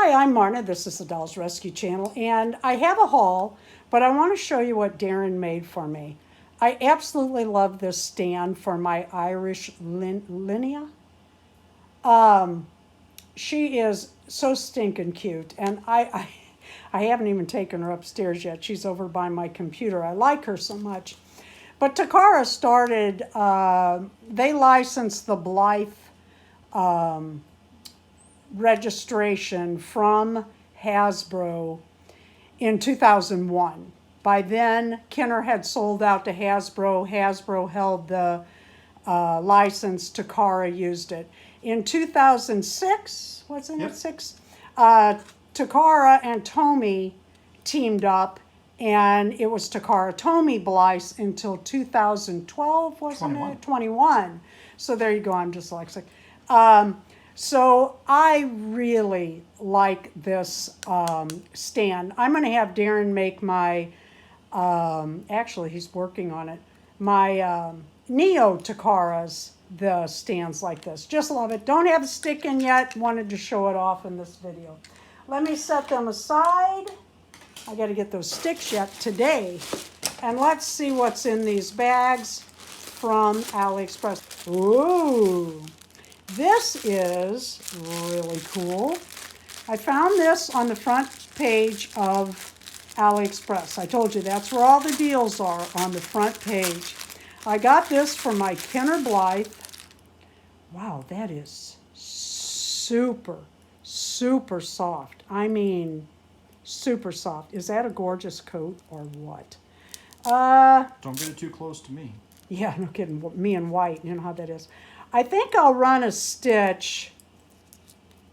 Hi, I'm Marna. This is the Dolls Rescue Channel, and I have a haul, but I want to show you what Darren made for me. I absolutely love this stand for my Irish Linnea. She is so stinking cute, and I haven't even taken her upstairs yet. She's over by my computer. I like her so much. But Takara started, they licensed the Blythe registration from Hasbro in 2001. By then, Kenner had sold out to Hasbro. Hasbro held the license. Takara used it. In 2006, wasn't it six? Takara and Tomy teamed up, and it was Takara Tomy Blythe until 2012, wasn't 21. it? 21. So there you go. I'm dyslexic. So I really like this stand. I'm going to have Darren make my, actually he's working on it, my Neo Takaras, the stands like this. Just love it. Don't have the stick in yet. Wanted to show it off in this video. Let me set them aside. I got to get those sticks yet today. And let's see what's in these bags from AliExpress. Ooh. This is really cool. I found this on the front page of AliExpress. I told you that's where all the deals are, on the front page. I got this for my Kenner Blythe. Wow, that is super, super soft. I mean, super soft. Is that a gorgeous coat or what? Don't get it too close to me. Yeah, no kidding. Me and white, you know how that is. I think I'll run a stitch.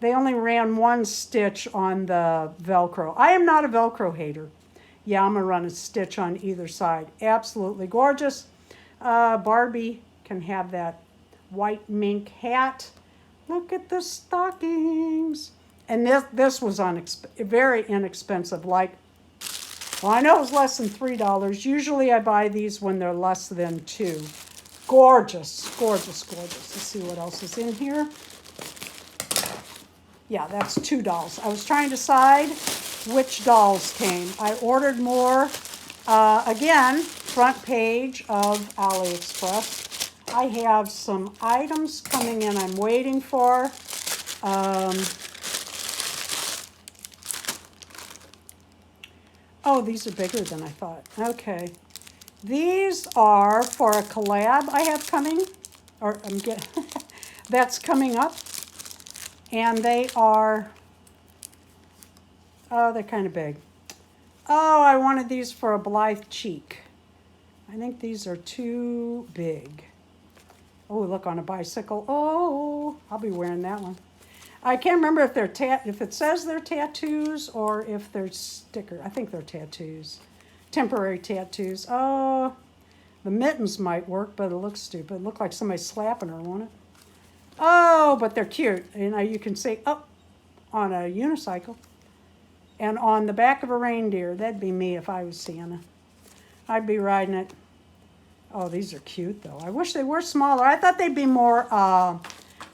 They only ran one stitch on the Velcro. I am not a Velcro hater. Yeah, I'm going to run a stitch on either side. Absolutely gorgeous. Barbie can have that white mink hat. Look at the stockings. And this was very inexpensive. Like, well, I know it was less than $3. Usually I buy these when they're less than $2. Gorgeous, gorgeous, gorgeous. Let's see what else is in here. Yeah, that's 2 dolls. I was trying to decide which dolls came. I ordered more. Again, front page of AliExpress. I have some items coming in I'm waiting for. Oh, these are bigger than I thought. Okay. These are for a collab I have coming, or I'm getting, that's coming up. And they are, oh, they're kind of big. Oh, I wanted these for a Blythe cheek. I think these are too big. Oh, look, on a bicycle. Oh, I'll be wearing that one. I can't remember if they're if it says they're tattoos or if they're sticker. I think they're tattoos. Temporary tattoos. Oh, the mittens might work, but it looks stupid. It looked like somebody slapping her, won't it? Oh, but they're cute. You know, you can see up on a unicycle and on the back of a reindeer. That'd be me if I was Santa. I'd be riding it. Oh, these are cute, though. I wish they were smaller. I thought they'd be more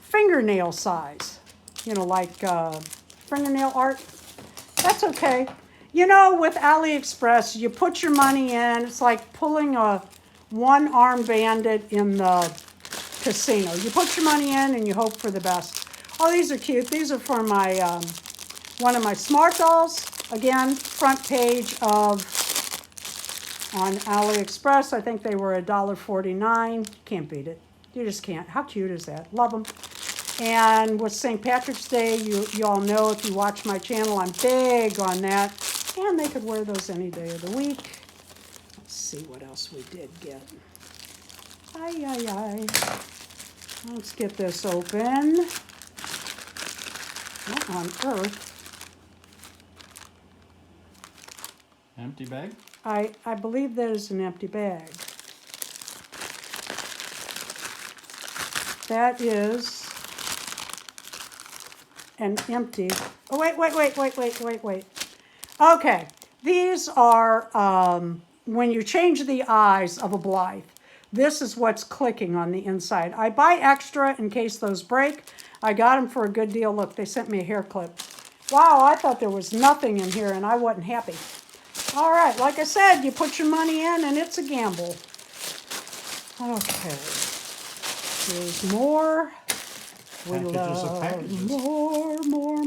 fingernail size. You know, like fingernail art. That's okay. You know, with AliExpress, you put your money in. It's like pulling a one-arm bandit in the casino. You put your money in and you hope for the best. Oh, these are cute. These are for my one of my Smart Dolls. Again, front page of on AliExpress. I think they were $1.49. Can't beat it. You just can't. How cute is that? Love them. And with St. Patrick's Day, you all know if you watch my channel, I'm big on that. And they could wear those any day of the week. Let's see what else we did get. Ay, ay, ay. Let's get this open. What on earth? Empty bag? I believe that is an empty bag. That is an empty, oh, wait. Okay, these are, when you change the eyes of a Blythe, this is what's clicking on the inside. I buy extra in case those break. I got them for a good deal. Look, they sent me a hair clip. Wow, I thought there was nothing in here and I wasn't happy. All right, like I said, you put your money in and it's a gamble. Okay. There's more. We Packages of love packages. more.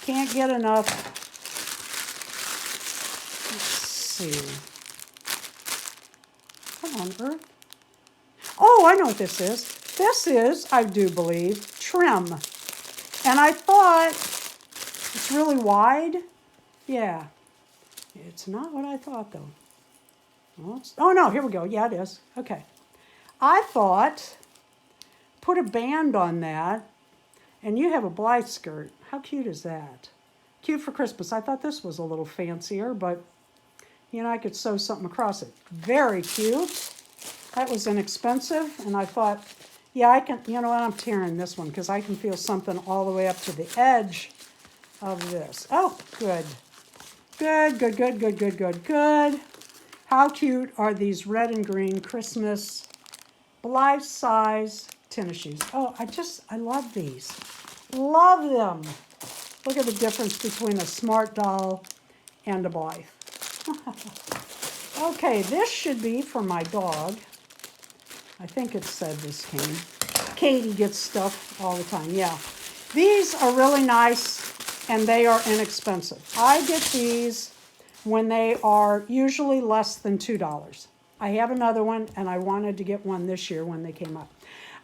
Can't get enough. Let's see. What on earth? Oh, I know what this is. This is, I do believe, trim. And I thought it's really wide. Yeah. It's not what I thought, though. Well, oh, no, here we go. Yeah, it is. Okay. I thought, put a band on that, and you have a Blythe skirt. How cute is that? Cute for Christmas. I thought this was a little fancier, but, you know, I could sew something across it. Very cute. That was inexpensive, and I thought, yeah, I can, you know what, I'm tearing this one because I can feel something all the way up to the edge of this. Oh, good. Good. How cute are these red and green Christmas Blythe size tennis shoes? Oh, I love these. Love them. Look at the difference between a Smart Doll and a Blythe. Okay, this should be for my dog. I think it said this came. Katie gets stuff all the time, yeah. These are really nice and they are inexpensive. I get these when they are usually less than $2. I have another one and I wanted to get one this year when they came up.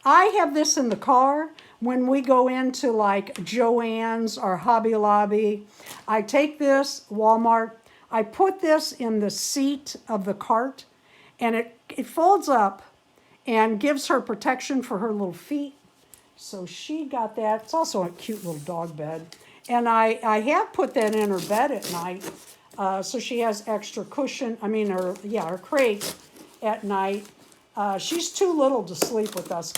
I have this in the car when we go into like Joann's or Hobby Lobby. I take this, Walmart, I put this in the seat of the cart and it folds up and gives her protection for her little feet. So she got that. It's also a cute little dog bed. And I have put that in her bed at night. So she has extra cushion, her crate at night. She's too little to sleep with us.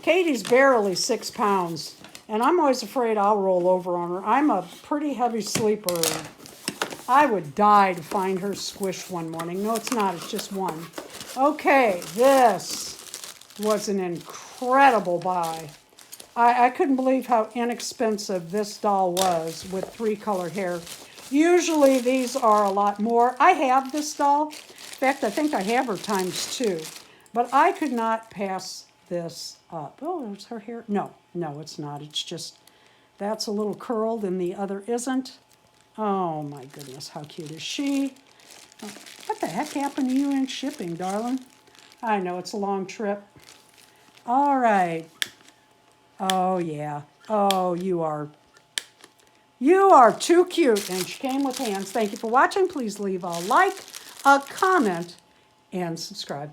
Katie's barely 6 pounds. And I'm always afraid I'll roll over on her. I'm a pretty heavy sleeper. I would die to find her squished one morning. No, it's not. It's just one. Okay, this was an incredible buy. I couldn't believe how inexpensive this doll was with 3-color hair. Usually these are a lot more. I have this doll. In fact, I think I have her ×2. But I could not pass this up. Oh, there's her hair. No, it's not. It's just, that's a little curled and the other isn't. Oh my goodness, how cute is she? What the heck happened to you in shipping, darling? I know, it's a long trip. All right. Oh, yeah. Oh, you are too cute. And she came with hands. Thank you for watching. Please leave a like, a comment, and subscribe.